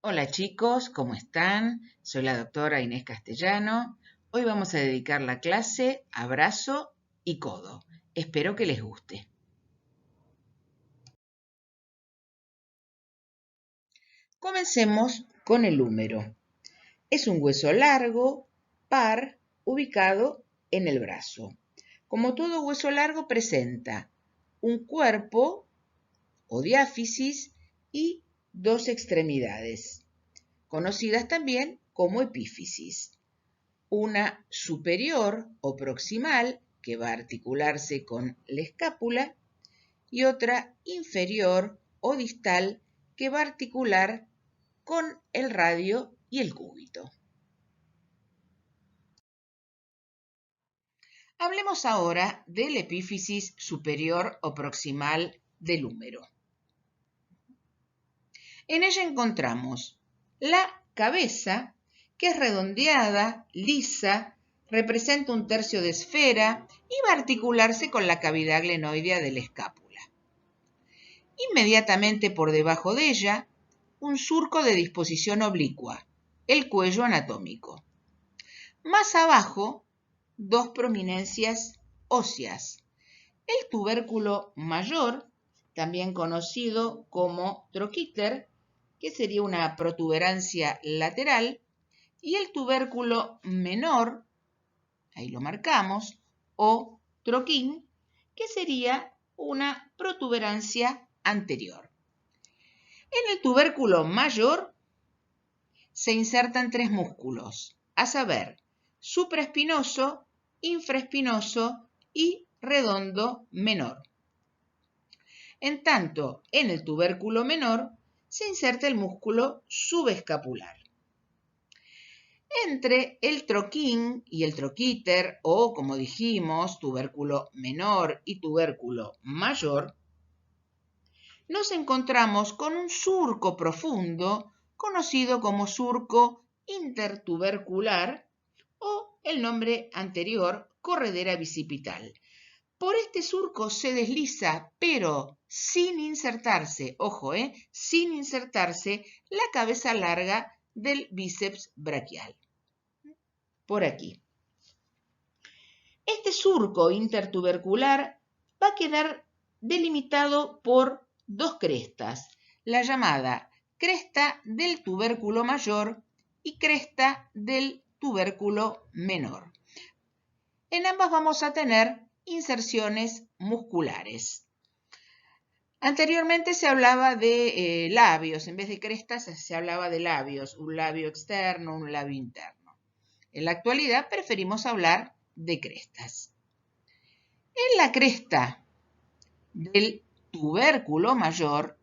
Hola chicos, ¿cómo están? Soy la doctora Inés Castellano. Hoy vamos a dedicar la clase a brazo y codo. Espero que les guste. Comencemos con el húmero. Es un hueso largo, par, ubicado en el brazo. Como todo hueso largo presenta un cuerpo o diáfisis y dos extremidades, conocidas también como epífisis. Una superior o proximal, que va a articularse con la escápula, y otra inferior o distal, que va a articular con el radio y el cúbito. Hablemos ahora del epífisis superior o proximal del húmero. En ella encontramos la cabeza, que es redondeada, lisa, representa un tercio de esfera y va a articularse con la cavidad glenoidea de la escápula. Inmediatamente por debajo de ella, un surco de disposición oblicua, el cuello anatómico. Más abajo, dos prominencias óseas. El tubérculo mayor, también conocido como troquíter, que sería una protuberancia lateral, y el tubérculo menor, ahí lo marcamos, o troquín, que sería una protuberancia anterior. En el tubérculo mayor se insertan tres músculos, a saber, supraespinoso, infraespinoso y redondo menor. En tanto, en el tubérculo menor se inserta el músculo subescapular. Entre el troquín y el troquíter, o como dijimos, tubérculo menor y tubérculo mayor, nos encontramos con un surco profundo conocido como surco intertubercular o el nombre anterior, corredera bicipital. Por este surco se desliza, pero sin insertarse, ojo, sin insertarse la cabeza larga del bíceps braquial. Por aquí. Este surco intertubercular va a quedar delimitado por dos crestas, la llamada cresta del tubérculo mayor y cresta del tubérculo menor. En ambas vamos a tener inserciones musculares. Anteriormente se hablaba de labios, en vez de crestas se hablaba de labios, un labio externo, un labio interno. En la actualidad preferimos hablar de crestas. En la cresta del tubérculo mayor,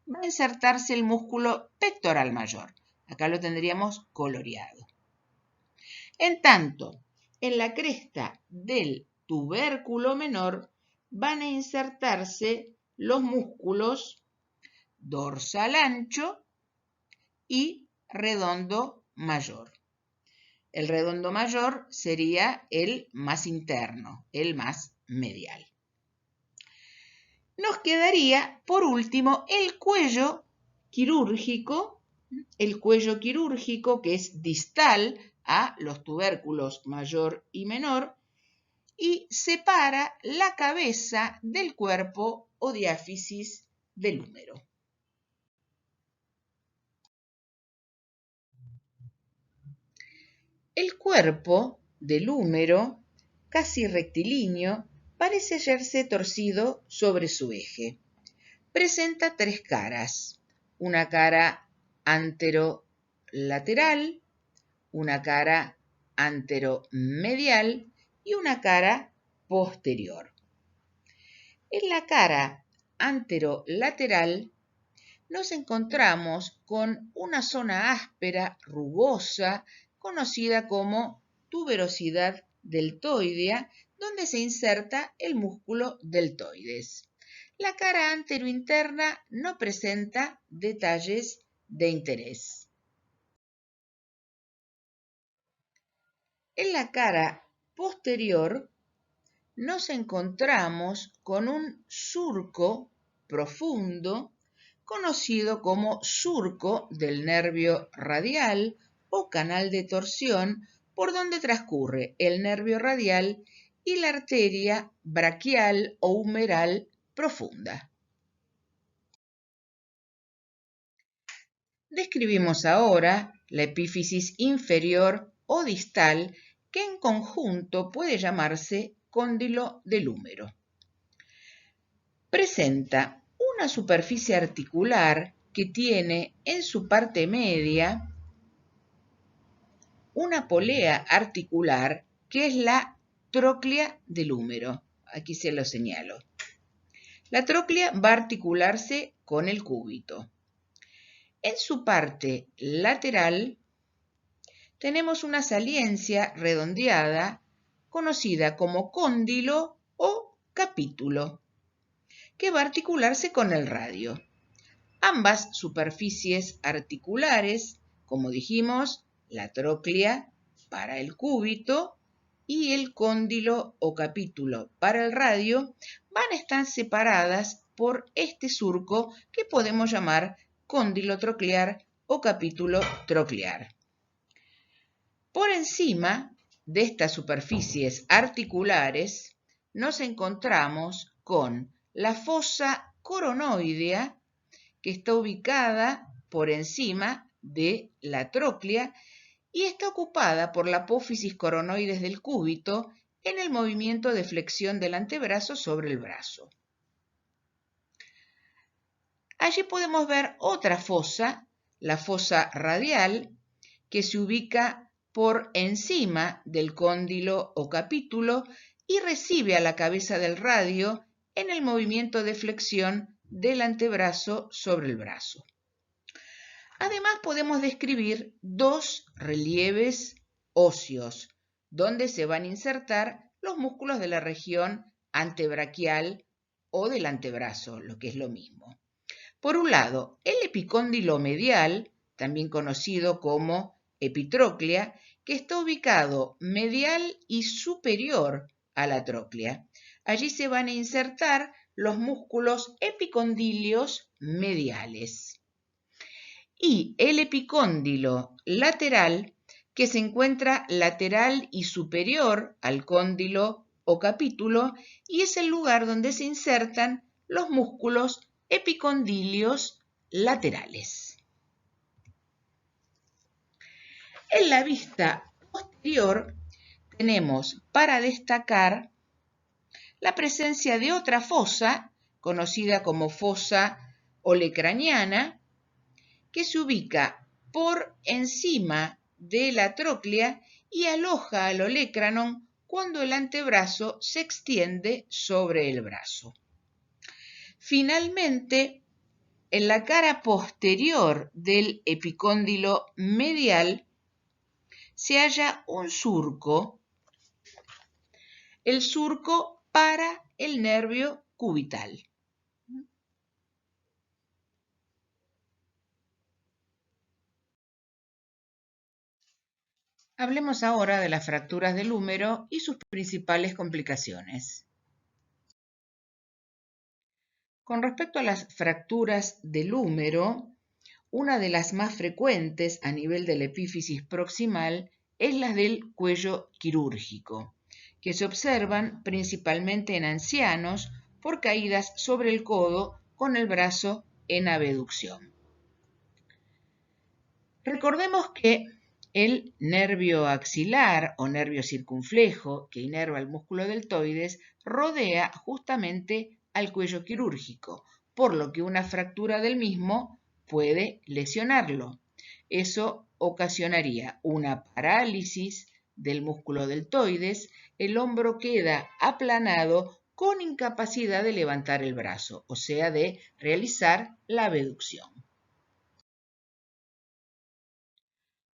va a insertarse el músculo pectoral mayor. Acá lo tendríamos coloreado. En tanto, en la cresta del tubérculo menor van a insertarse los músculos dorsal ancho y redondo mayor. El redondo mayor sería el más interno, el más medial. Nos quedaría, por último, el cuello quirúrgico que es distal a los tubérculos mayor y menor y separa la cabeza del cuerpo o diáfisis del húmero. El cuerpo del húmero, casi rectilíneo, parece hallarse torcido sobre su eje. Presenta tres caras, una cara anterolateral, una cara anteromedial y una cara posterior. En la cara anterolateral nos encontramos con una zona áspera, rugosa, conocida como tuberosidad deltoidea, donde se inserta el músculo deltoides. La cara anterointerna no presenta detalles de interés. En la cara posterior nos encontramos con un surco profundo conocido como surco del nervio radial o canal de torsión por donde transcurre el nervio radial y la arteria braquial o humeral profunda. Describimos ahora la epífisis inferior o distal, que en conjunto puede llamarse cóndilo del húmero. Presenta una superficie articular que tiene en su parte media una polea articular que es la tróclea del húmero. Aquí se lo señalo. La tróclea va a articularse con el cúbito. En su parte lateral tenemos una saliencia redondeada conocida como cóndilo o capítulo, que va a articularse con el radio. Ambas superficies articulares, como dijimos, la tróclea para el cúbito y el cóndilo o capítulo para el radio, van a estar separadas por este surco que podemos llamar cóndilo troclear o capítulo troclear. Por encima de estas superficies articulares nos encontramos con la fosa coronoidea, que está ubicada por encima de la tróclea y está ocupada por la apófisis coronoides del cúbito en el movimiento de flexión del antebrazo sobre el brazo. Allí podemos ver otra fosa, la fosa radial, que se ubica por encima del cóndilo o capítulo y recibe a la cabeza del radio en el movimiento de flexión del antebrazo sobre el brazo. Además, podemos describir dos relieves óseos, donde se van a insertar los músculos de la región antebraquial o del antebrazo, lo que es lo mismo. Por un lado, el epicóndilo medial, también conocido como epitróclea, que está ubicado medial y superior a la tróclea. Allí se van a insertar los músculos epicondilios mediales. Y el epicóndilo lateral, que se encuentra lateral y superior al cóndilo o capítulo, y es el lugar donde se insertan los músculos epicondilios laterales. En la vista posterior tenemos para destacar la presencia de otra fosa, conocida como fosa olecraniana, que se ubica por encima de la tróclea y aloja al olecranon cuando el antebrazo se extiende sobre el brazo. Finalmente, en la cara posterior del epicóndilo medial se halla un surco, el surco para el nervio cubital. Hablemos ahora de las fracturas del húmero y sus principales complicaciones. Con respecto a las fracturas del húmero, una de las más frecuentes a nivel de la epífisis proximal es la del cuello quirúrgico, que se observan principalmente en ancianos por caídas sobre el codo con el brazo en abducción. Recordemos que el nervio axilar o nervio circunflejo que inerva el músculo deltoides rodea justamente al cuello quirúrgico, por lo que una fractura del mismo puede lesionarlo. Eso ocasionaría una parálisis del músculo deltoides, el hombro queda aplanado con incapacidad de levantar el brazo, o sea, de realizar la abducción.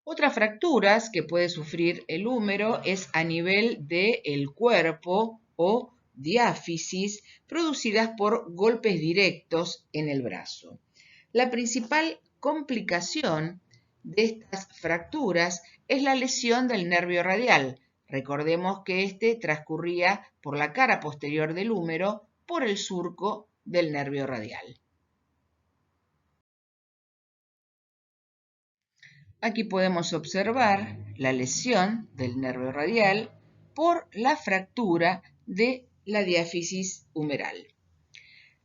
Otras fracturas que puede sufrir el húmero es a nivel del cuerpo o diáfisis producidas por golpes directos en el brazo. La principal complicación de estas fracturas es la lesión del nervio radial. Recordemos que este transcurría por la cara posterior del húmero por el surco del nervio radial. Aquí podemos observar la lesión del nervio radial por la fractura de la diáfisis humeral.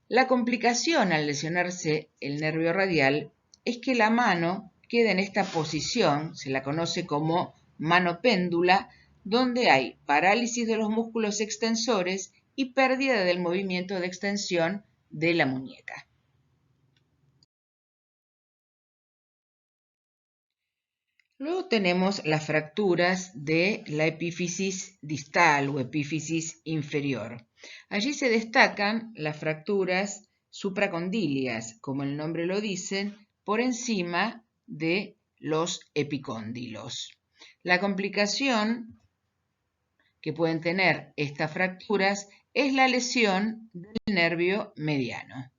La complicación al lesionarse el nervio radial es que la mano queda en esta posición, se la conoce como mano péndula, donde hay parálisis de los músculos extensores y pérdida del movimiento de extensión de la muñeca. Luego tenemos las fracturas de la epífisis distal o epífisis inferior. Allí se destacan las fracturas supracondilias, como el nombre lo dice, por encima de los epicóndilos. La complicación que pueden tener estas fracturas es la lesión del nervio mediano.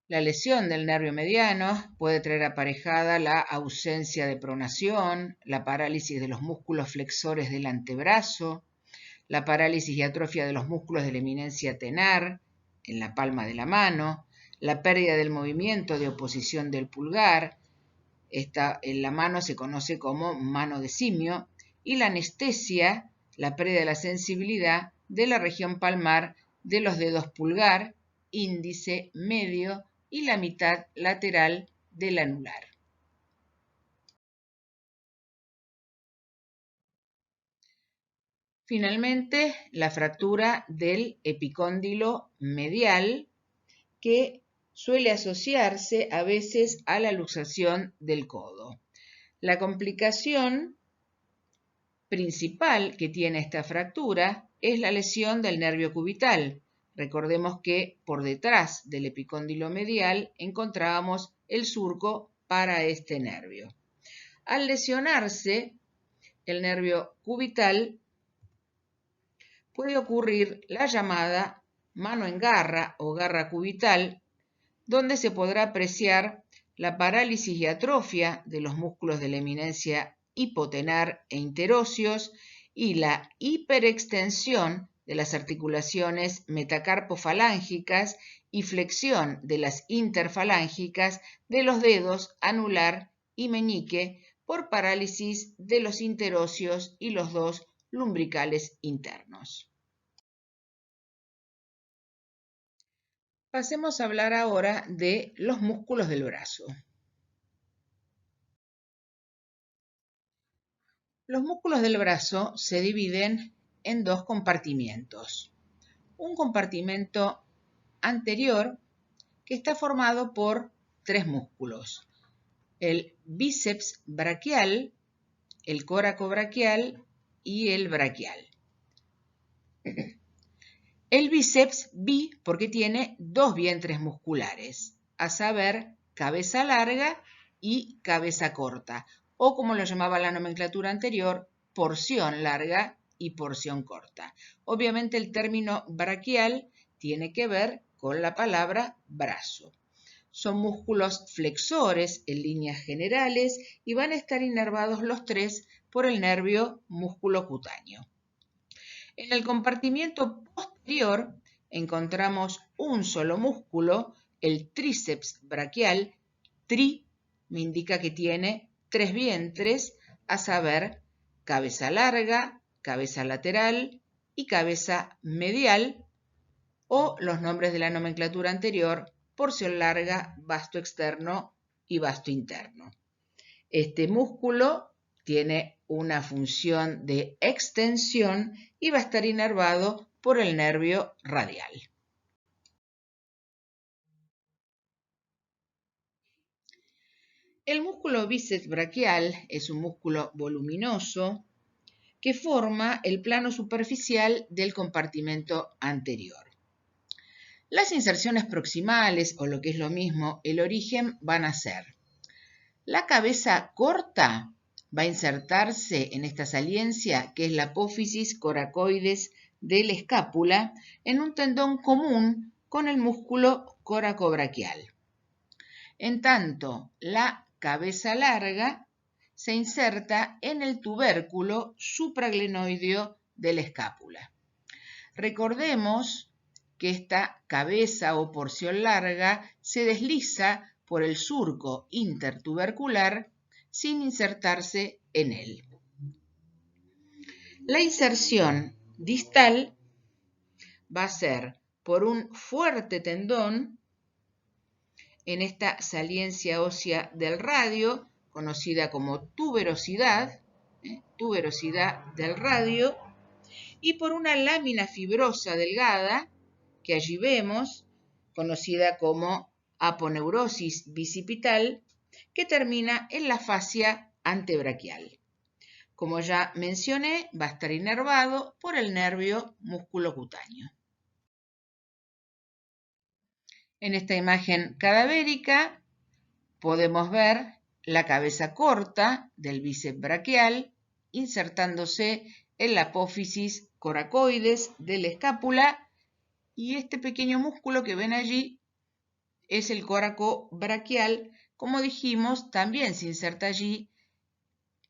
La lesión del nervio mediano puede traer aparejada la ausencia de pronación, la parálisis de los músculos flexores del antebrazo, la parálisis y atrofia de los músculos de la eminencia tenar en la palma de la mano, la pérdida del movimiento de oposición del pulgar, esta en la mano se conoce como mano de simio, y la anestesia, la pérdida de la sensibilidad de la región palmar de los dedos pulgar, índice, medio y la mitad lateral del anular. Finalmente, la fractura del epicóndilo medial, que suele asociarse a veces a la luxación del codo. La complicación principal que tiene esta fractura es la lesión del nervio cubital. Recordemos que por detrás del epicóndilo medial encontrábamos el surco para este nervio. Al lesionarse el nervio cubital, puede ocurrir la llamada mano en garra o garra cubital, donde se podrá apreciar la parálisis y atrofia de los músculos de la eminencia hipotenar e interóseos y la hiperextensión de las articulaciones metacarpofalángicas y flexión de las interfalángicas de los dedos anular y meñique por parálisis de los interóseos y los dos lumbricales internos. Pasemos a hablar ahora de los músculos del brazo. Los músculos del brazo se dividen en dos compartimientos. Un compartimento anterior que está formado por tres músculos: el bíceps braquial, el coracobraquial y el braquial. El bíceps bi porque tiene dos vientres musculares, a saber, cabeza larga y cabeza corta, o como lo llamaba la nomenclatura anterior, porción larga y porción corta. Obviamente el término braquial tiene que ver con la palabra brazo. Son músculos flexores en líneas generales y van a estar inervados los tres por el nervio músculo cutáneo. En el compartimiento posterior encontramos un solo músculo, el tríceps braquial. Tri me indica que tiene tres vientres, a saber, cabeza larga, cabeza lateral y cabeza medial, o los nombres de la nomenclatura anterior: porción larga, vasto externo y vasto interno. Este músculo tiene una función de extensión y va a estar inervado por el nervio radial. El músculo bíceps braquial es un músculo voluminoso que forma el plano superficial del compartimento anterior. Las inserciones proximales, o lo que es lo mismo, el origen, van a ser: la cabeza corta va a insertarse en esta saliencia, que es la apófisis coracoides de la escápula, en un tendón común con el músculo coracobraquial. En tanto, la cabeza larga se inserta en el tubérculo supraglenoideo de la escápula. Recordemos que esta cabeza o porción larga se desliza por el surco intertubercular sin insertarse en él. La inserción distal va a ser por un fuerte tendón en esta saliencia ósea del radio, conocida como tuberosidad del radio, y por una lámina fibrosa delgada, que allí vemos, conocida como aponeurosis bicipital, que termina en la fascia antebraquial. Como ya mencioné, va a estar inervado por el nervio musculocutáneo. En esta imagen cadavérica podemos ver la cabeza corta del bíceps braquial insertándose en la apófisis coracoides de la escápula, y este pequeño músculo que ven allí es el córaco braquial. Como dijimos, también se inserta allí,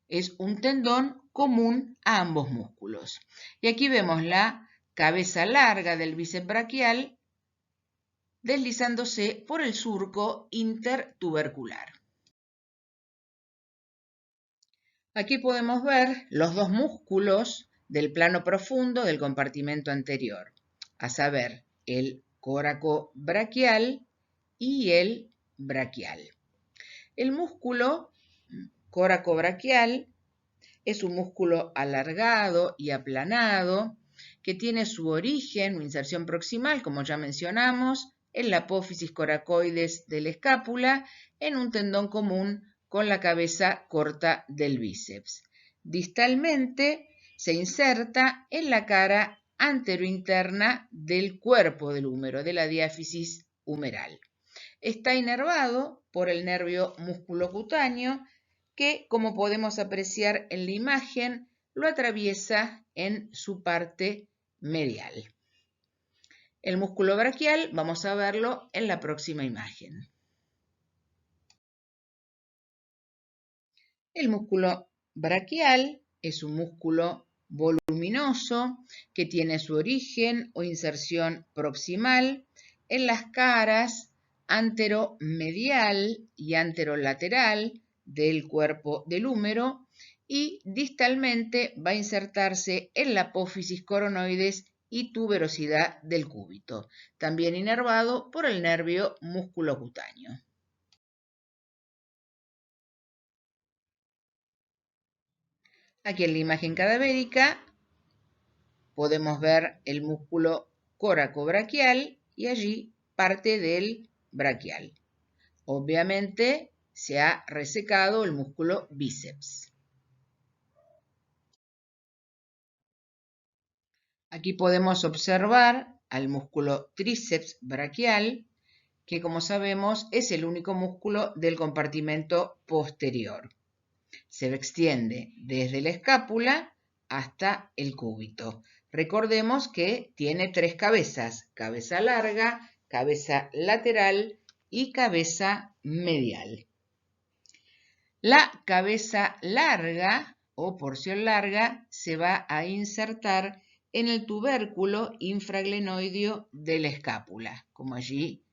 es un tendón común a ambos músculos. Y aquí vemos la cabeza larga del bíceps braquial deslizándose por el surco intertubercular. Aquí podemos ver los dos músculos del plano profundo del compartimento anterior, a saber, el córaco braquial y el braquial. El músculo córaco braquial es un músculo alargado y aplanado que tiene su origen o inserción proximal, como ya mencionamos, en la apófisis coracoides de la escápula, en un tendón común con la cabeza corta del bíceps. Distalmente se inserta en la cara anterointerna del cuerpo del húmero, de la diáfisis humeral. Está inervado por el nervio musculocutáneo que, como podemos apreciar en la imagen, lo atraviesa en su parte medial. El músculo braquial vamos a verlo en la próxima imagen. El músculo braquial es un músculo voluminoso que tiene su origen o inserción proximal en las caras anteromedial y anterolateral del cuerpo del húmero, y distalmente va a insertarse en la apófisis coronoides y tuberosidad del cúbito, también inervado por el nervio musculocutáneo. Aquí en la imagen cadavérica podemos ver el músculo córaco-braquial y allí parte del braquial. Obviamente se ha resecado el músculo bíceps. Aquí podemos observar al músculo tríceps braquial, que como sabemos es el único músculo del compartimento posterior. Se extiende desde la escápula hasta el cúbito. Recordemos que tiene tres cabezas: cabeza larga, cabeza lateral y cabeza medial. La cabeza larga o porción larga se va a insertar en el tubérculo infraglenoideo de la escápula, como allí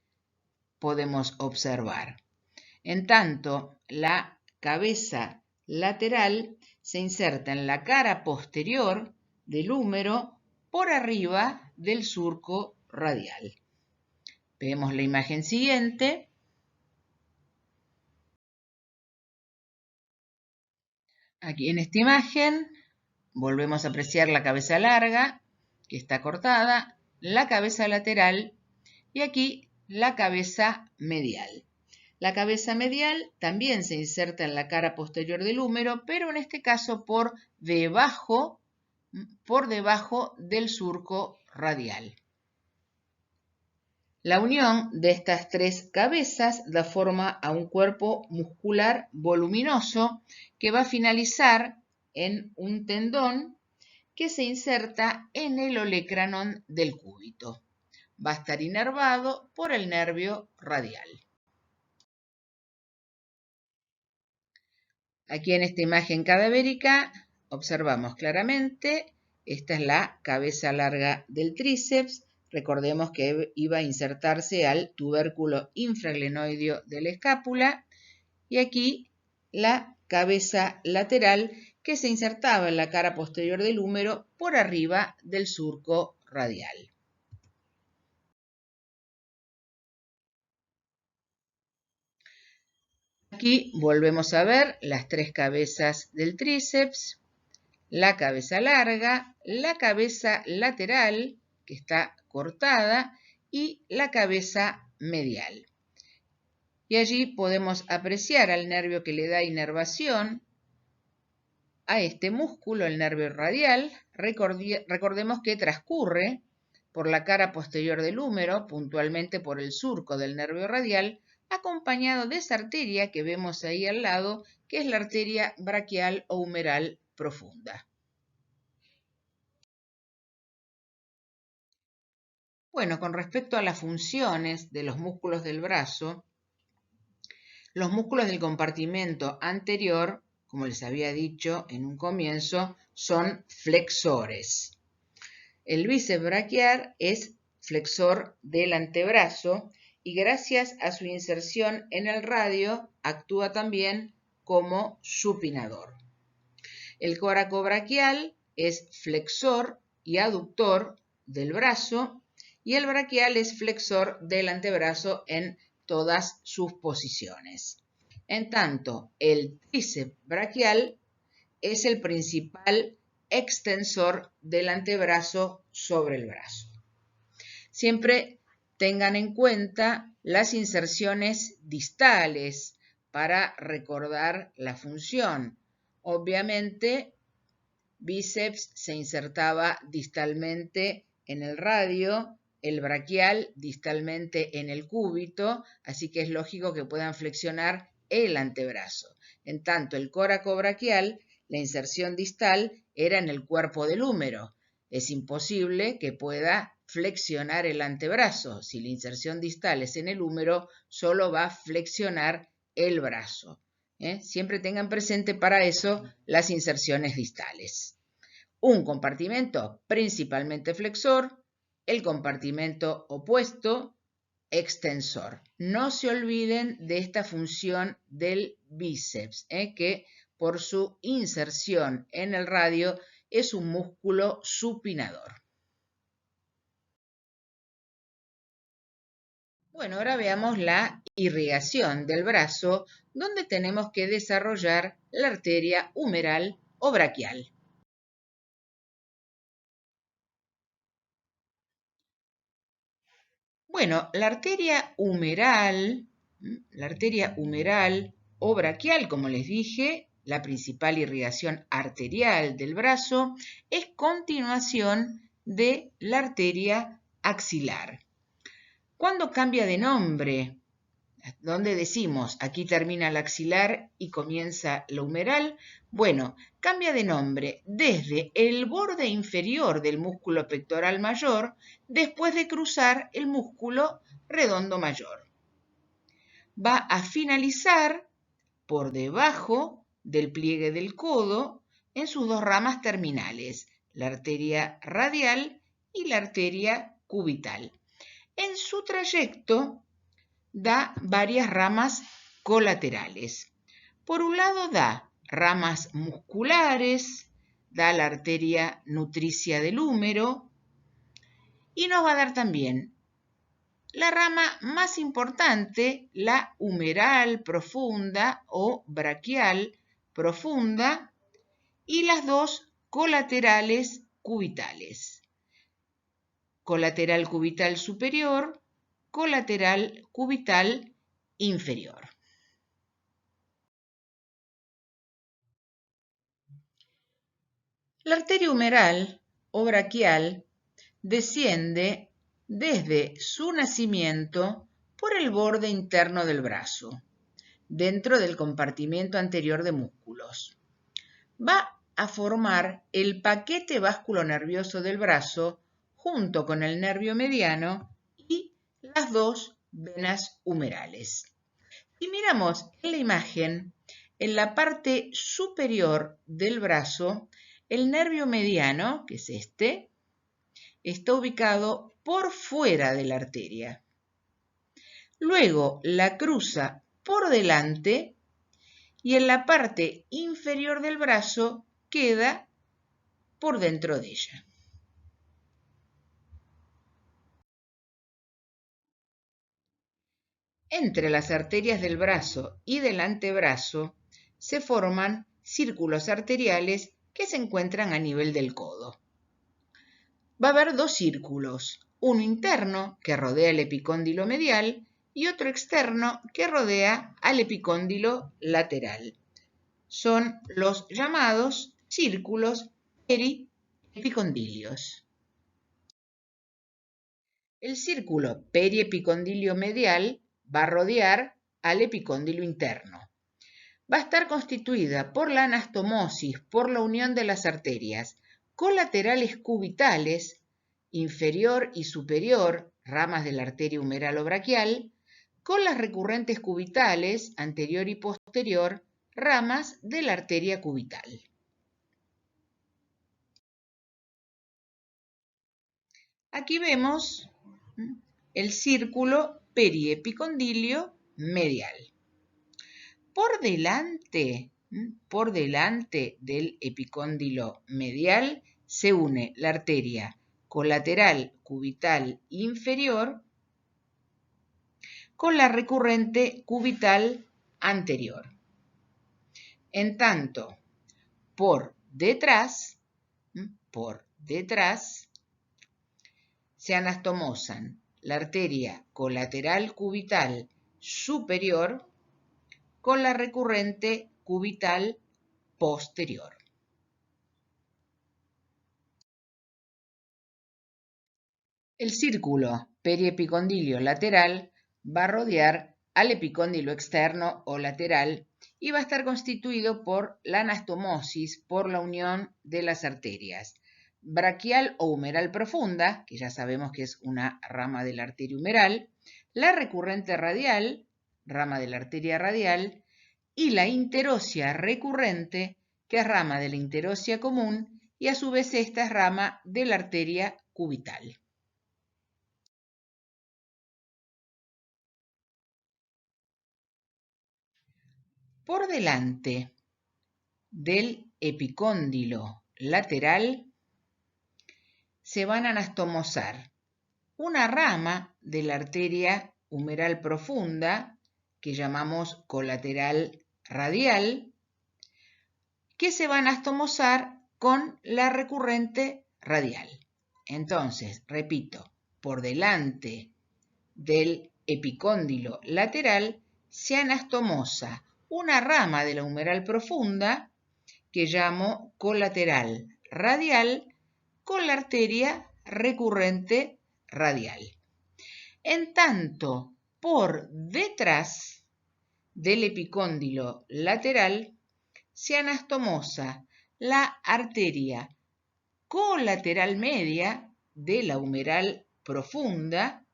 podemos observar. En tanto, la cabeza lateral se inserta en la cara posterior del húmero por arriba del surco radial. Vemos la imagen siguiente. Aquí en esta imagen volvemos a apreciar la cabeza larga, que está cortada, la cabeza lateral y aquí la cabeza medial. La cabeza medial también se inserta en la cara posterior del húmero, pero en este caso por debajo del surco radial. La unión de estas tres cabezas da forma a un cuerpo muscular voluminoso que va a finalizar en un tendón que se inserta en el olecranon del cúbito. Va a estar inervado por el nervio radial. Aquí en esta imagen cadavérica observamos claramente, esta es la cabeza larga del tríceps, recordemos que iba a insertarse al tubérculo infraglenoideo de la escápula, y aquí la cabeza lateral que se insertaba en la cara posterior del húmero por arriba del surco radial. Aquí volvemos a ver las tres cabezas del tríceps, la cabeza larga, la cabeza lateral, que está cortada, y la cabeza medial. Y allí podemos apreciar al nervio que le da inervación a este músculo, el nervio radial. Recordemos que transcurre por la cara posterior del húmero, puntualmente por el surco del nervio radial, acompañado de esa arteria que vemos ahí al lado, que es la arteria braquial o humeral profunda. Bueno, con respecto a las funciones de los músculos del brazo, los músculos del compartimento anterior, como les había dicho en un comienzo, son flexores. El bíceps braquial es flexor del antebrazo y gracias a su inserción en el radio actúa también como supinador. El coracobraquial es flexor y aductor del brazo y el braquial es flexor del antebrazo en todas sus posiciones. En tanto, el tríceps braquial es el principal extensor del antebrazo sobre el brazo. Siempre tengan en cuenta las inserciones distales para recordar la función. Obviamente, bíceps se insertaba distalmente en el radio, el braquial distalmente en el cúbito, así que es lógico que puedan flexionar el antebrazo. En tanto, el coracobraquial, la inserción distal era en el cuerpo del húmero. Es imposible que pueda flexionar el antebrazo. Si la inserción distal es en el húmero, solo va a flexionar el brazo. Siempre tengan presente para eso las inserciones distales. Un compartimento principalmente flexor, el compartimento opuesto extensor. No se olviden de esta función del bíceps, que por su inserción en el radio es un músculo supinador. Bueno, ahora veamos la irrigación del brazo, donde tenemos que desarrollar la arteria humeral o braquial. Bueno, la arteria humeral o braquial, como les dije, la principal irrigación arterial del brazo, es continuación de la arteria axilar. ¿Cuándo cambia de nombre? ¿Dónde decimos aquí termina la axilar y comienza la humeral? Bueno, cambia de nombre desde el borde inferior del músculo pectoral mayor después de cruzar el músculo redondo mayor. Va a finalizar por debajo del pliegue del codo en sus dos ramas terminales, la arteria radial y la arteria cubital. En su trayecto da varias ramas colaterales. Por un lado da ramas musculares, da la arteria nutricia del húmero y nos va a dar también la rama más importante, la humeral profunda o braquial profunda, y las dos colaterales cubitales. Colateral cubital superior, colateral cubital inferior. La arteria humeral o braquial desciende desde su nacimiento por el borde interno del brazo, dentro del compartimento anterior de músculos. Va a formar el paquete vasculonervioso del brazo junto con el nervio mediano y las dos venas humerales. Si miramos en la imagen, en la parte superior del brazo, el nervio mediano, que es este, está ubicado por fuera de la arteria. Luego la cruza por delante y en la parte inferior del brazo queda por dentro de ella. Entre las arterias del brazo y del antebrazo se forman círculos arteriales que se encuentran a nivel del codo. Va a haber dos círculos, uno interno que rodea el epicóndilo medial y otro externo que rodea al epicóndilo lateral. Son los llamados círculos periepicondilios. El círculo periepicondilio medial va a rodear al epicóndilo interno. Va a estar constituida por la anastomosis, por la unión de las arterias colaterales cubitales, inferior y superior, ramas de la arteria humeral o braquial, con las recurrentes cubitales, anterior y posterior, ramas de la arteria cubital. Aquí vemos el círculo periepicondilio medial. Por delante del epicóndilo medial se une la arteria colateral cubital inferior con la recurrente cubital anterior. En tanto, por detrás se anastomosan la arteria colateral cubital superior con la recurrente cubital posterior. El círculo periepicondilio lateral va a rodear al epicóndilo externo o lateral y va a estar constituido por la anastomosis, por la unión de las arterias braquial o humeral profunda, que ya sabemos que es una rama de la arteria humeral, la recurrente radial, rama de la arteria radial, y la interósea recurrente, que es rama de la interósea común, y a su vez esta es rama de la arteria cubital. Por delante del epicóndilo lateral se van a anastomosar una rama de la arteria humeral profunda, que llamamos colateral radial, que se va a anastomosar con la recurrente radial. Entonces, repito, por delante del epicóndilo lateral se anastomosa una rama de la humeral profunda que llamo colateral radial con la arteria recurrente radial. En tanto, por detrás del epicóndilo lateral se anastomosa la arteria colateral media de la humeral profunda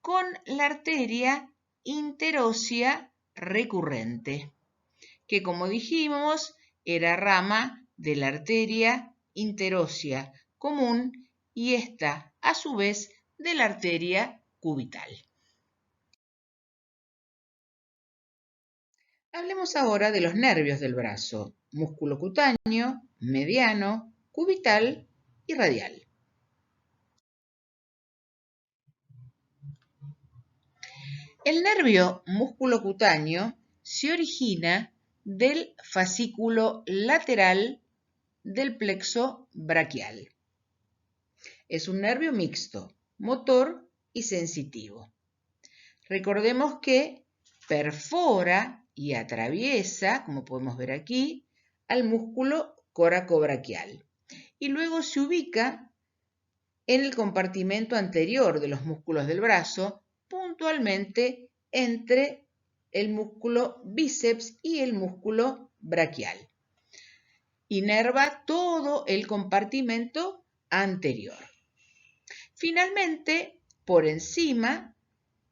con la arteria interósea recurrente, que como dijimos era rama de la arteria interósea común y esta a su vez de la arteria cubital. Hablemos ahora de los nervios del brazo, músculo cutáneo, mediano, cubital y radial. El nervio músculo cutáneo se origina del fascículo lateral del plexo braquial. Es un nervio mixto, motor y sensitivo. Recordemos que perfora y atraviesa, como podemos ver aquí, al músculo coracobraquial y luego se ubica en el compartimento anterior de los músculos del brazo, puntualmente entre el músculo bíceps y el músculo braquial. Inerva todo el compartimento anterior. Finalmente, por encima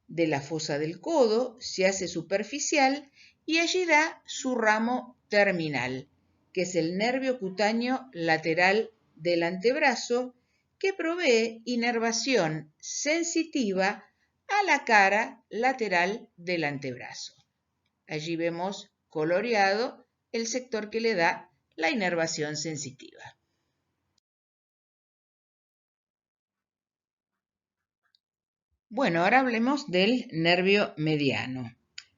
de la fosa del codo se hace superficial y allí da su ramo terminal, que es el nervio cutáneo lateral del antebrazo, que provee inervación sensitiva a la cara lateral del antebrazo. Allí vemos coloreado el sector que le da la inervación sensitiva. Bueno, ahora hablemos del nervio mediano.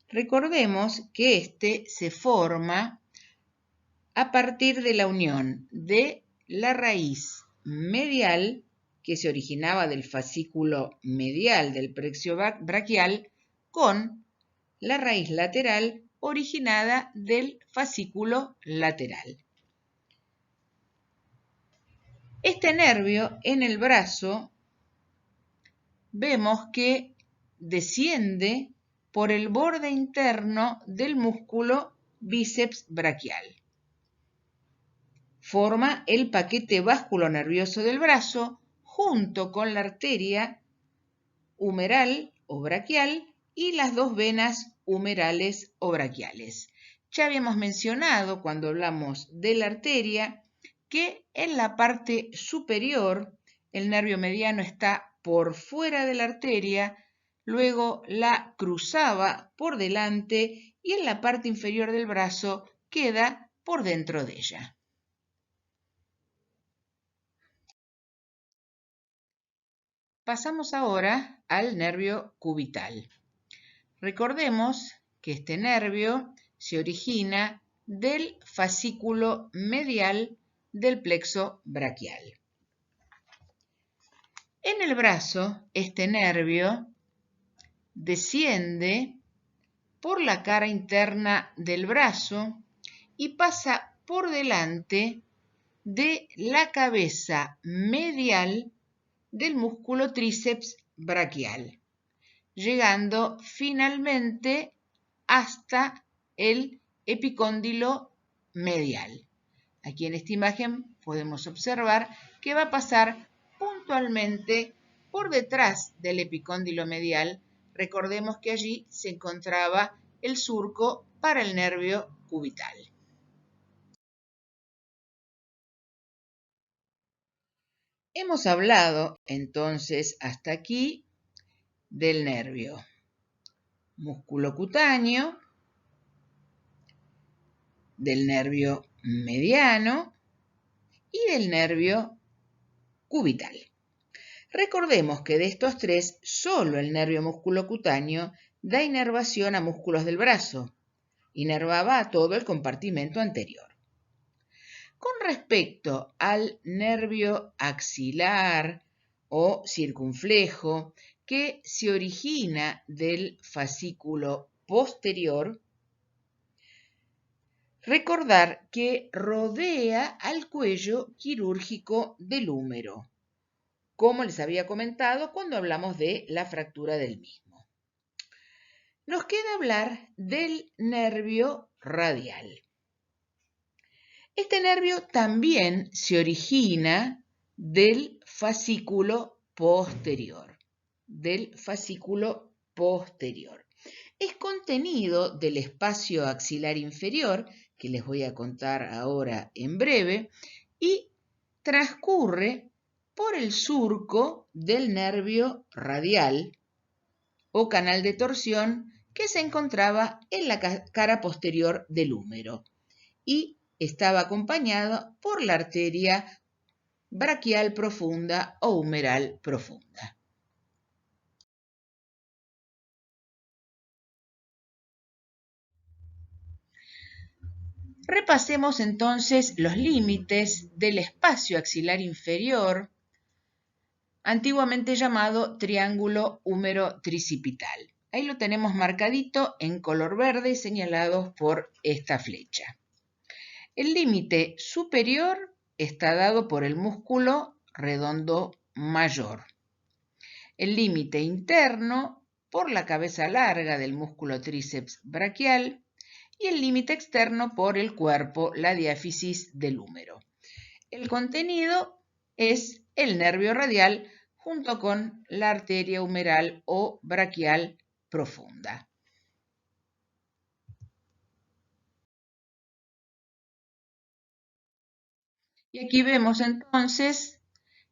Recordemos que este se forma a partir de la unión de la raíz medial, que se originaba del fascículo medial del plexo braquial, con la raíz lateral originada del fascículo lateral. Este nervio en el brazo vemos que desciende por el borde interno del músculo bíceps braquial. Forma el paquete vasculonervioso del brazo junto con la arteria humeral o braquial y las dos venas humerales o braquiales. Ya habíamos mencionado cuando hablamos de la arteria que en la parte superior el nervio mediano está por fuera de la arteria, luego la cruzaba por delante y en la parte inferior del brazo queda por dentro de ella. Pasamos ahora al nervio cubital. Recordemos que este nervio se origina del fascículo medial del plexo braquial. En el brazo, este nervio desciende por la cara interna del brazo y pasa por delante de la cabeza medial del músculo tríceps braquial, llegando finalmente hasta el epicóndilo medial. Aquí en esta imagen podemos observar que va a pasar puntualmente por detrás del epicóndilo medial. Recordemos que allí se encontraba el surco para el nervio cubital. Hemos hablado entonces hasta aquí del nervio músculo cutáneo, del nervio mediano y del nervio cubital. Recordemos que de estos tres, solo el nervio musculocutáneo da inervación a músculos del brazo. Inervaba a todo el compartimento anterior. Con respecto al nervio axilar o circunflejo, que se origina del fascículo posterior, recordar que rodea al cuello quirúrgico del húmero, como les había comentado cuando hablamos de la fractura del mismo. Nos queda hablar del nervio radial. Este nervio también se origina del fascículo posterior. Es contenido del espacio axilar inferior, que les voy a contar ahora en breve, y transcurre por el surco del nervio radial o canal de torsión que se encontraba en la cara posterior del húmero y estaba acompañado por la arteria braquial profunda o humeral profunda. Repasemos entonces los límites del espacio axilar inferior, antiguamente llamado triángulo húmero tricipital. Ahí lo tenemos marcadito en color verde, señalados por esta flecha. El límite superior está dado por el músculo redondo mayor. El límite interno por la cabeza larga del músculo tríceps braquial y el límite externo por el cuerpo, la diáfisis del húmero. El contenido es el nervio radial junto con la arteria humeral o braquial profunda. Y aquí vemos entonces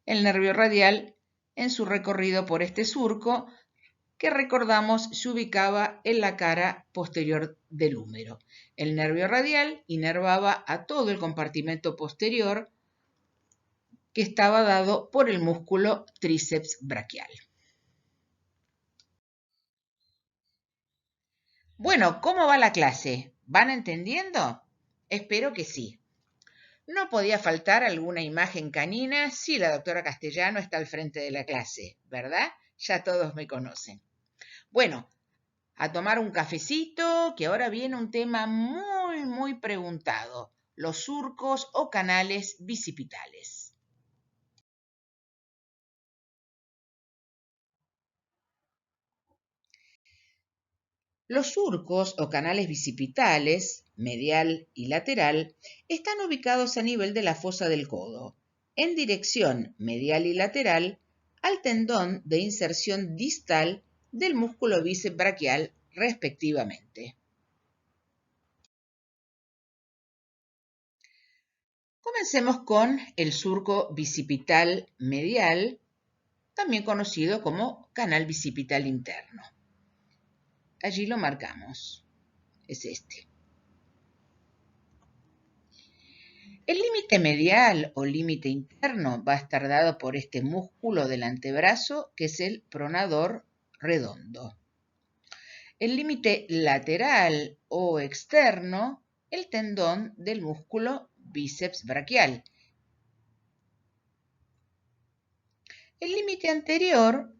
el nervio radial en su recorrido por este surco que recordamos se ubicaba en la cara posterior del húmero. El nervio radial inervaba a todo el compartimento posterior que estaba dado por el músculo tríceps braquial. Bueno, ¿cómo va la clase? ¿Van entendiendo? Espero que sí. No podía faltar alguna imagen canina si la doctora Castellano está al frente de la clase, ¿verdad? Ya todos me conocen. Bueno, a tomar un cafecito, que ahora viene un tema muy preguntado, los surcos o canales bicipitales. Los surcos o canales bicipitales, medial y lateral, están ubicados a nivel de la fosa del codo, en dirección medial y lateral al tendón de inserción distal del músculo bíceps braquial, respectivamente. Comencemos con el surco bicipital medial, también conocido como canal bicipital interno. Allí lo marcamos. Es este. El límite medial o límite interno va a estar dado por este músculo del antebrazo, que es el pronador redondo. El límite lateral o externo, el tendón del músculo bíceps braquial. El límite anterior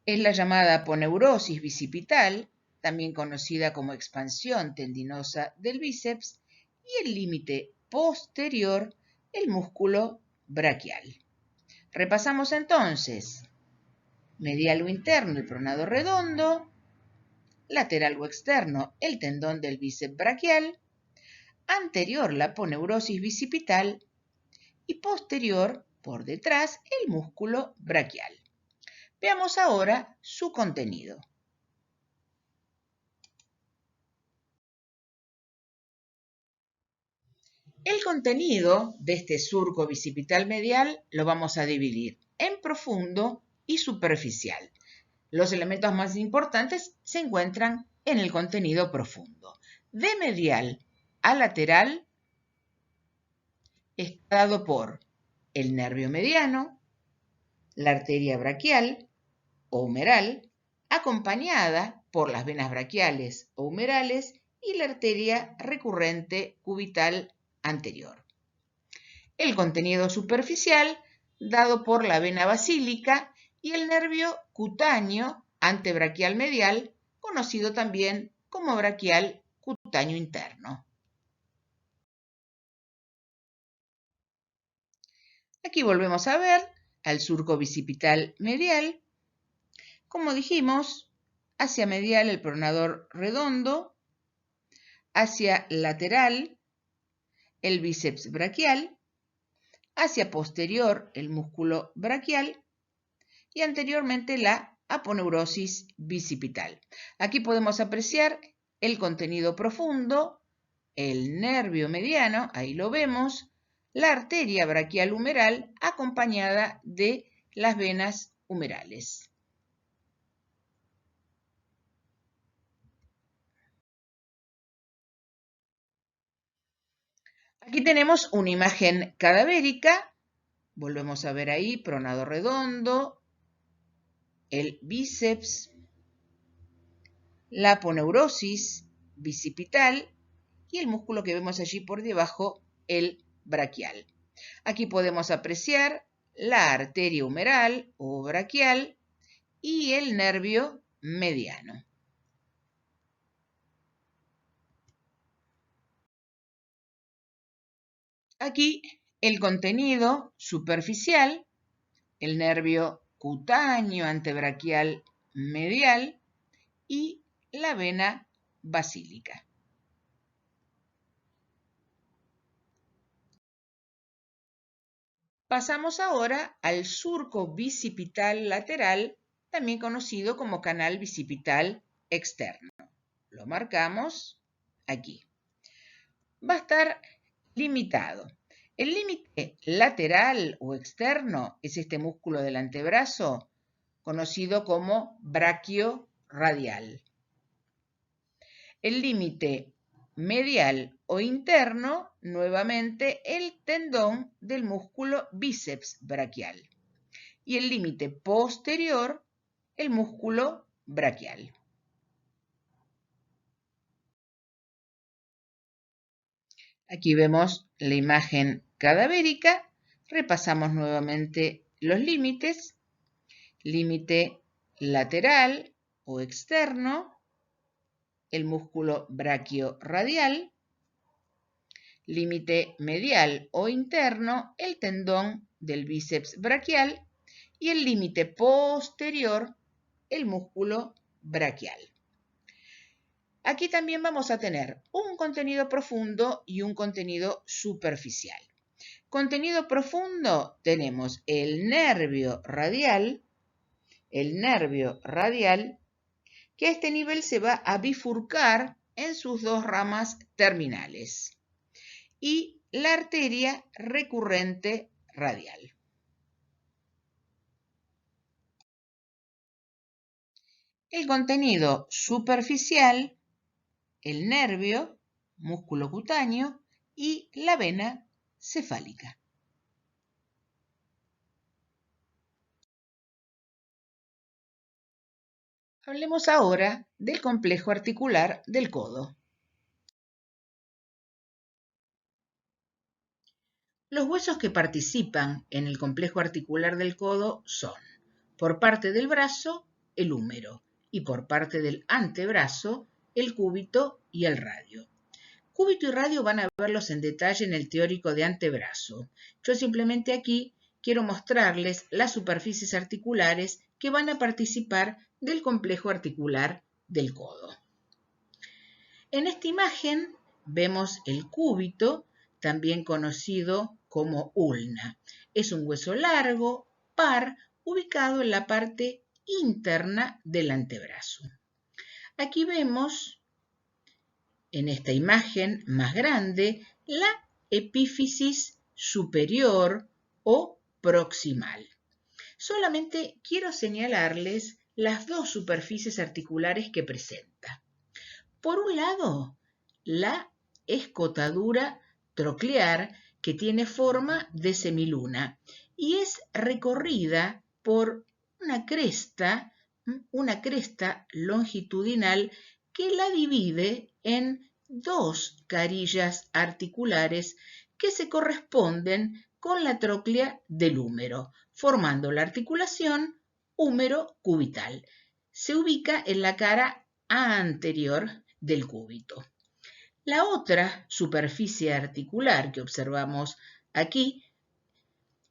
es la llamada aponeurosis bicipital, también conocida como expansión tendinosa del bíceps, y el límite posterior, el músculo braquial. Repasamos entonces: medial o interno, el pronador redondo; lateral o externo, el tendón del bíceps braquial; anterior, la aponeurosis bicipital; y posterior, por detrás, el músculo braquial. Veamos ahora su contenido. El contenido de este surco bicipital medial lo vamos a dividir en profundo y superficial. Los elementos más importantes se encuentran en el contenido profundo. De medial a lateral está dado por el nervio mediano, la arteria braquial o humeral, acompañada por las venas braquiales o humerales y la arteria recurrente cubital anterior. El contenido superficial, dado por la vena basílica y el nervio cutáneo antebraquial medial, conocido también como braquial cutáneo interno. Aquí volvemos a ver al surco bicipital medial. Como dijimos, hacia medial el pronador redondo, hacia lateral el bíceps braquial, hacia posterior el músculo braquial y anteriormente la aponeurosis bicipital. Aquí podemos apreciar el contenido profundo, el nervio mediano, ahí lo vemos, la arteria braquial humeral acompañada de las venas humerales. Aquí tenemos una imagen cadavérica. Volvemos a ver ahí, pronador redondo, el bíceps, la aponeurosis bicipital y el músculo que vemos allí por debajo, el braquial. Aquí podemos apreciar la arteria humeral o braquial y el nervio mediano. Aquí el contenido superficial, el nervio cutáneo antebraquial medial y la vena basílica. Pasamos ahora al surco bicipital lateral, también conocido como canal bicipital externo. Lo marcamos aquí. Va a estar limitado El límite lateral o externo es este músculo del antebrazo, conocido como braquio radial. El límite medial o interno, nuevamente, el tendón del músculo bíceps braquial. Y el límite posterior, el músculo braquial. Aquí vemos la imagen cadavérica. Repasamos nuevamente los límites. Límite lateral o externo, el músculo braquiorradial. Límite medial o interno, el tendón del bíceps braquial. Y el límite posterior, el músculo braquial. Aquí también vamos a tener un contenido profundo y un contenido superficial. Contenido profundo tenemos el nervio radial, que a este nivel se va a bifurcar en sus dos ramas terminales, y la arteria recurrente radial. El contenido superficial, el nervio, músculo cutáneo y la vena cefálica. Hablemos ahora del complejo articular del codo. Los huesos que participan en el complejo articular del codo son, por parte del brazo, el húmero, y por parte del antebrazo, el cúbito y el radio. Cúbito y radio van a verlos en detalle en el teórico de antebrazo. Yo simplemente aquí quiero mostrarles las superficies articulares que van a participar del complejo articular del codo. En esta imagen vemos el cúbito, también conocido como ulna. Es un hueso largo, par, ubicado en la parte interna del antebrazo. Aquí vemos, en esta imagen más grande, la epífisis superior o proximal. Solamente quiero señalarles las dos superficies articulares que presenta. Por un lado, la escotadura troclear, que tiene forma de semiluna y es recorrida por una cresta longitudinal que la divide en dos carillas articulares que se corresponden con la tróclea del húmero, formando la articulación húmero-cubital. Se ubica en la cara anterior del cúbito. La otra superficie articular que observamos aquí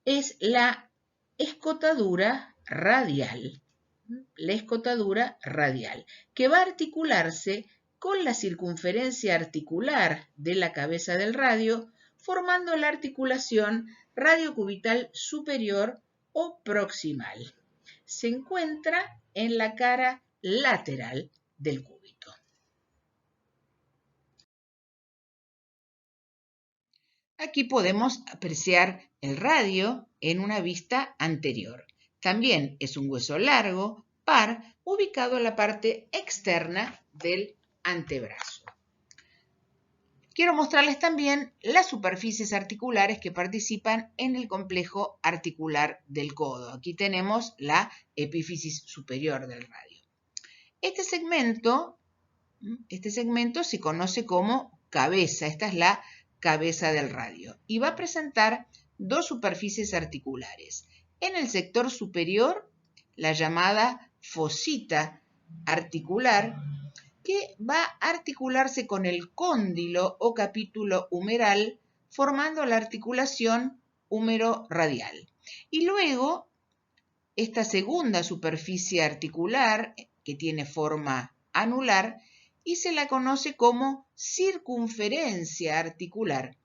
es la escotadura radial. La escotadura radial, que va a articularse con la circunferencia articular de la cabeza del radio, formando la articulación radiocubital superior o proximal. Se encuentra en la cara lateral del cúbito. Aquí podemos apreciar el radio en una vista anterior. También es un hueso largo, par, ubicado en la parte externa del antebrazo. Quiero mostrarles también las superficies articulares que participan en el complejo articular del codo. Aquí tenemos la epífisis superior del radio. Este segmento se conoce como cabeza. Esta es la cabeza del radio y va a presentar dos superficies articulares. En el sector superior, la llamada fosita articular, que va a articularse con el cóndilo o capítulo humeral, formando la articulación húmero-radial. Y luego, esta segunda superficie articular, que tiene forma anular, y se la conoce como circunferencia articular.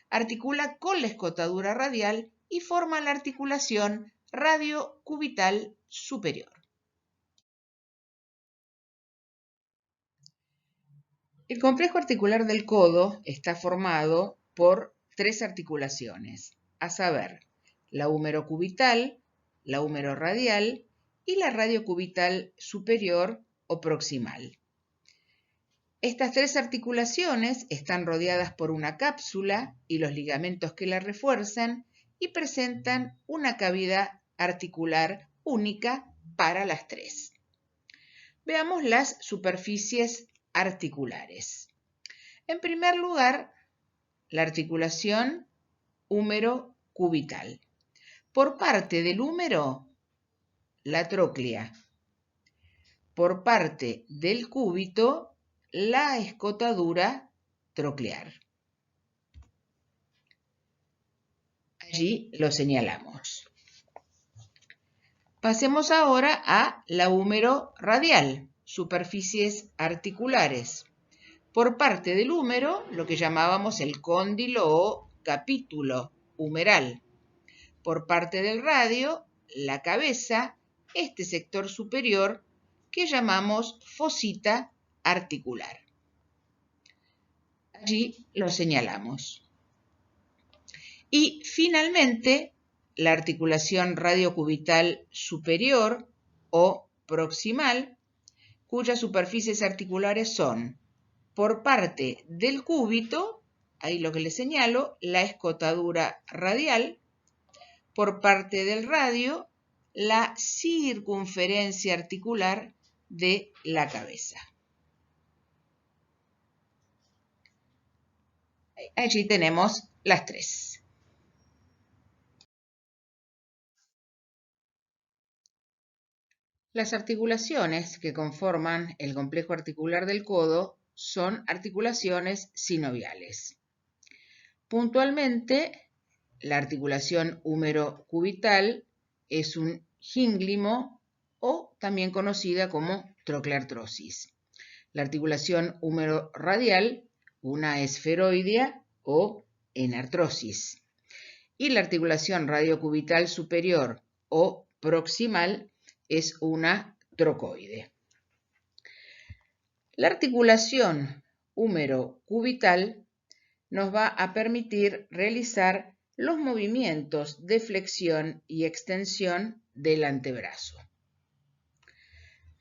Articula con la escotadura radial y forma la articulación radiocubital superior. El complejo articular del codo está formado por tres articulaciones, a saber, la húmero-cubital, la húmero-radial y la radiocubital superior o proximal. Estas tres articulaciones están rodeadas por una cápsula y los ligamentos que la refuerzan y presentan una cavidad articular única para las tres. Veamos las superficies articulares. En primer lugar, la articulación húmero-cubital. Por parte del húmero, la tróclea. Por parte del cúbito, la escotadura troclear. Allí lo señalamos. Pasemos ahora a la húmero radial, superficies articulares. Por parte del húmero, lo que llamábamos el cóndilo o capítulo humeral. Por parte del radio, la cabeza, este sector superior que llamamos fosita articular. Allí lo señalamos. Y finalmente, la articulación radiocubital superior o proximal, cuyas superficies articulares son, por parte del cúbito, ahí lo que les señalo, la escotadura radial, por parte del radio, la circunferencia articular de la cabeza. Allí tenemos las tres. Las articulaciones que conforman el complejo articular del codo son articulaciones sinoviales. Puntualmente, la articulación húmero-cubital es un gínglimo o también conocida como trocleartrosis. La articulación húmero-radial, una esferoidea o enartrosis. Y la articulación radiocubital superior o proximal es una trocoide. La articulación húmero-cubital nos va a permitir realizar los movimientos de flexión y extensión del antebrazo.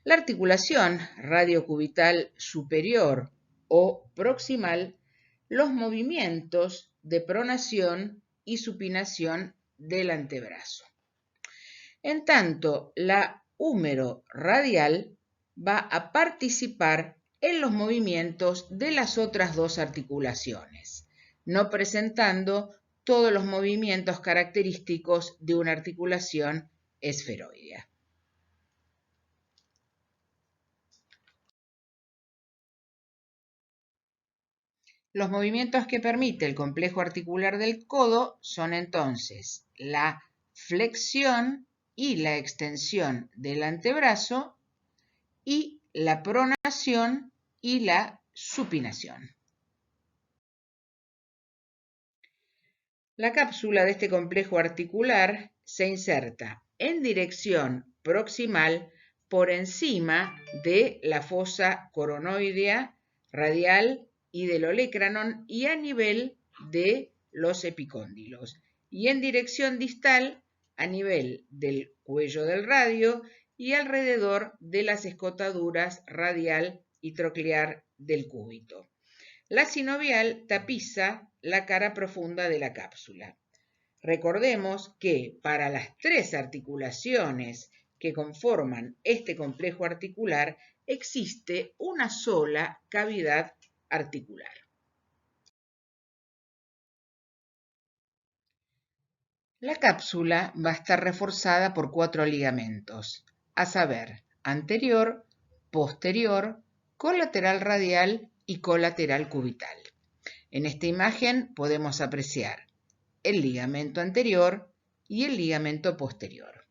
La articulación radiocubital superior o proximal, los movimientos de pronación y supinación del antebrazo. En tanto, la húmero radial va a participar en los movimientos de las otras dos articulaciones, no presentando todos los movimientos característicos de una articulación esferoidea. Los movimientos que permite el complejo articular del codo son entonces la flexión y la extensión del antebrazo y la pronación y la supinación. La cápsula de este complejo articular se inserta en dirección proximal por encima de la fosa coronoidea radial y del olecranon y a nivel de los epicóndilos, y en dirección distal a nivel del cuello del radio y alrededor de las escotaduras radial y troclear del cúbito. La sinovial tapiza la cara profunda de la cápsula. Recordemos que para las tres articulaciones que conforman este complejo articular existe una sola cavidad articular. La cápsula va a estar reforzada por 4 ligamentos, a saber, anterior, posterior, colateral radial y colateral cubital. En esta imagen podemos apreciar el ligamento anterior y el ligamento posterior.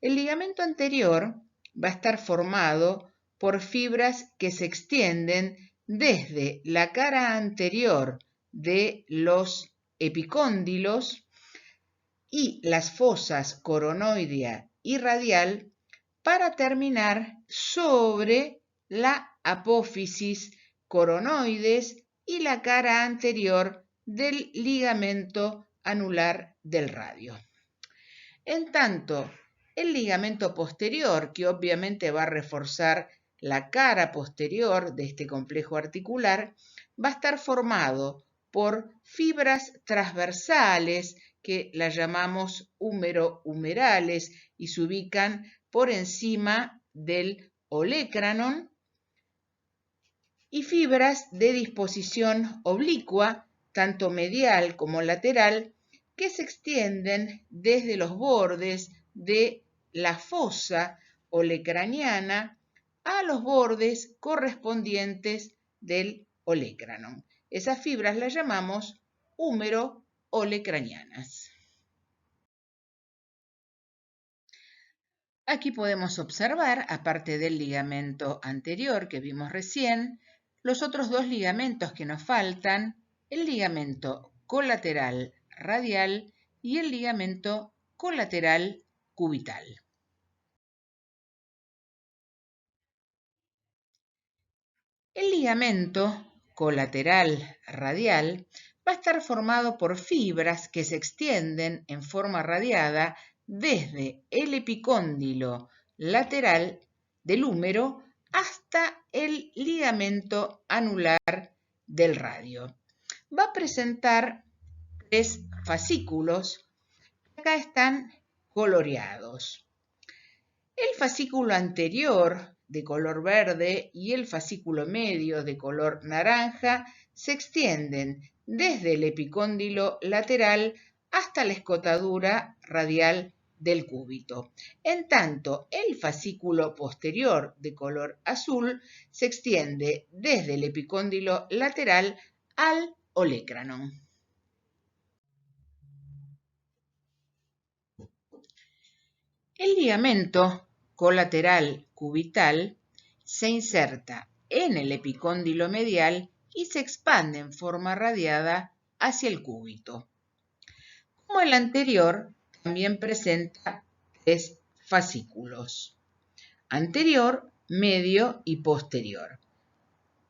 El ligamento anterior va a estar formado por fibras que se extienden desde la cara anterior de los epicóndilos y las fosas coronoidea y radial para terminar sobre la apófisis coronoides y la cara anterior del ligamento anular del radio. En tanto, el ligamento posterior, que obviamente va a reforzar la cara posterior de este complejo articular, va a estar formado por fibras transversales que las llamamos húmero-humerales y se ubican por encima del olecranon, y fibras de disposición oblicua, tanto medial como lateral, que se extienden desde los bordes de la fosa olecraniana a los bordes correspondientes del olecranon. Esas fibras las llamamos húmero-olecranianas. Aquí podemos observar, aparte del ligamento anterior que vimos recién, los otros dos ligamentos que nos faltan, el ligamento colateral radial y el ligamento colateral cubital. El ligamento colateral radial va a estar formado por fibras que se extienden en forma radiada desde el epicóndilo lateral del húmero hasta el ligamento anular del radio. Va a presentar 3 fascículos que acá están coloreados. El fascículo anterior de color verde y el fascículo medio de color naranja se extienden desde el epicóndilo lateral hasta la escotadura radial del cúbito. En tanto, el fascículo posterior de color azul se extiende desde el epicóndilo lateral al olecranon. El ligamento colateral cubital se inserta en el epicóndilo medial y se expande en forma radiada hacia el cúbito. Como el anterior, también presenta 3 fascículos: anterior, medio y posterior.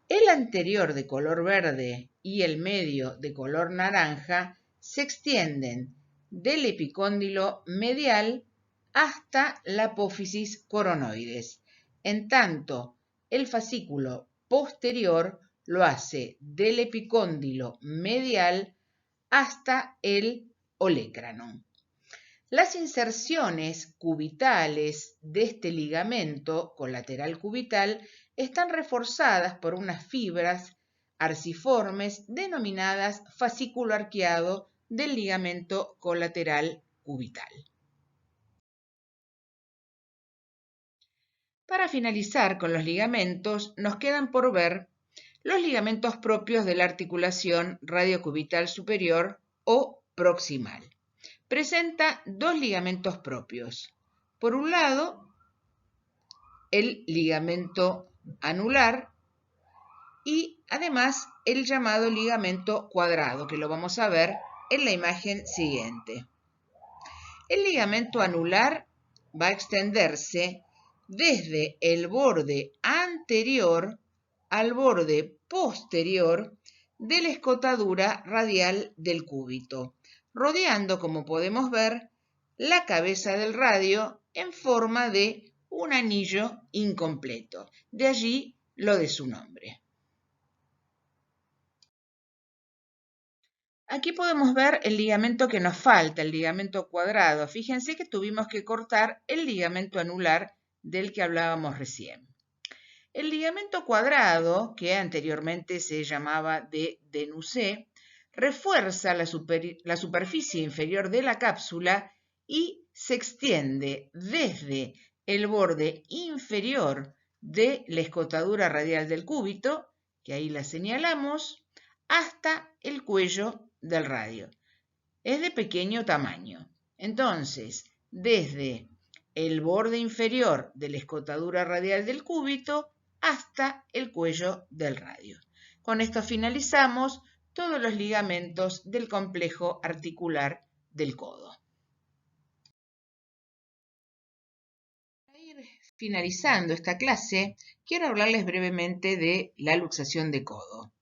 El anterior de color verde y el medio de color naranja se extienden del epicóndilo medial hasta la apófisis coronoides. En tanto, el fascículo posterior lo hace del epicóndilo medial hasta el olecranon. Las inserciones cubitales de este ligamento colateral cubital están reforzadas por unas fibras arciformes denominadas fascículo arqueado del ligamento colateral cubital. Para finalizar con los ligamentos, nos quedan por ver los ligamentos propios de la articulación radiocubital superior o proximal. Presenta 2 ligamentos propios. Por un lado, el ligamento anular y además el llamado ligamento cuadrado, que lo vamos a ver en la imagen siguiente. El ligamento anular va a extenderse desde el borde anterior al borde posterior de la escotadura radial del cúbito, rodeando, como podemos ver, la cabeza del radio en forma de un anillo incompleto. De allí lo de su nombre. Aquí podemos ver el ligamento que nos falta, el ligamento cuadrado. Fíjense que tuvimos que cortar el ligamento anular del que hablábamos recién. El ligamento cuadrado, que anteriormente se llamaba de Denusé, refuerza la superficie inferior de la cápsula y se extiende desde el borde inferior de la escotadura radial del cúbito, que ahí la señalamos, hasta el cuello del radio. Es de pequeño tamaño. Entonces, desde el borde inferior de la escotadura radial del cúbito hasta el cuello del radio. Con esto finalizamos todos los ligamentos del complejo articular del codo. Para ir finalizando esta clase, quiero hablarles brevemente de la luxación de codo.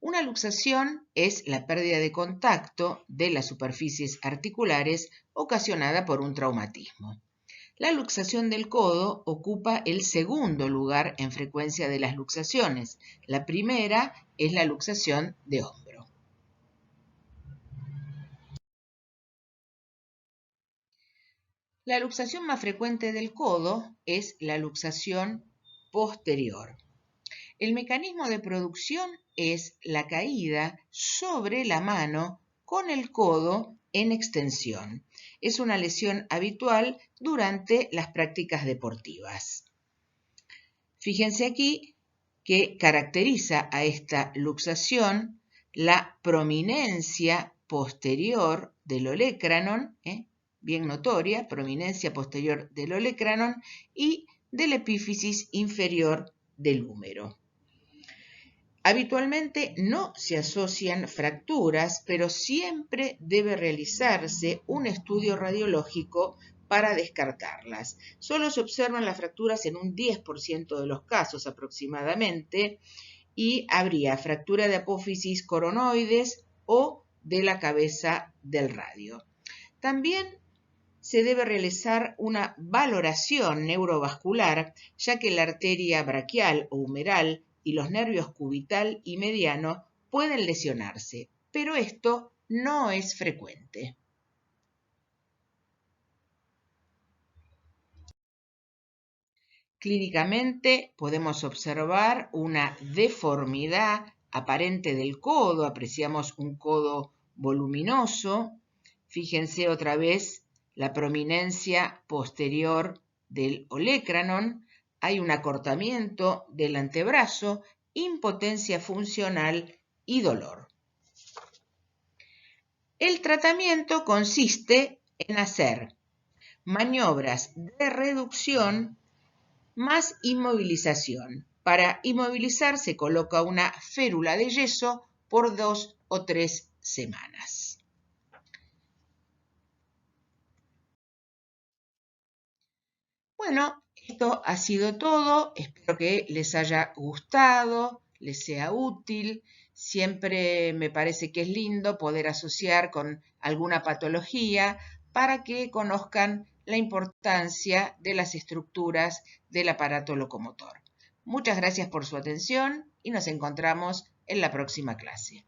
Una luxación es la pérdida de contacto de las superficies articulares ocasionada por un traumatismo. La luxación del codo ocupa el segundo lugar en frecuencia de las luxaciones. La primera es la luxación de hombro. La luxación más frecuente del codo es la luxación posterior. El mecanismo de producción es la caída sobre la mano con el codo en extensión. Es una lesión habitual durante las prácticas deportivas. Fíjense aquí que caracteriza a esta luxación la prominencia posterior del olecranon, bien notoria, prominencia posterior del olecranon y del epífisis inferior del húmero. Habitualmente no se asocian fracturas, pero siempre debe realizarse un estudio radiológico para descartarlas. Solo se observan las fracturas en un 10% de los casos aproximadamente y habría fractura de apófisis coronoides o de la cabeza del radio. También se debe realizar una valoración neurovascular, ya que la arteria braquial o humeral y los nervios cubital y mediano pueden lesionarse, pero esto no es frecuente. Clínicamente podemos observar una deformidad aparente del codo, apreciamos un codo voluminoso. Fíjense otra vez la prominencia posterior del olecranon, hay un acortamiento del antebrazo, impotencia funcional y dolor. El tratamiento consiste en hacer maniobras de reducción más inmovilización. Para inmovilizar se coloca una férula de yeso por 2 o 3 semanas. Bueno, esto ha sido todo. Espero que les haya gustado, les sea útil. Siempre me parece que es lindo poder asociar con alguna patología para que conozcan la importancia de las estructuras del aparato locomotor. Muchas gracias por su atención y nos encontramos en la próxima clase.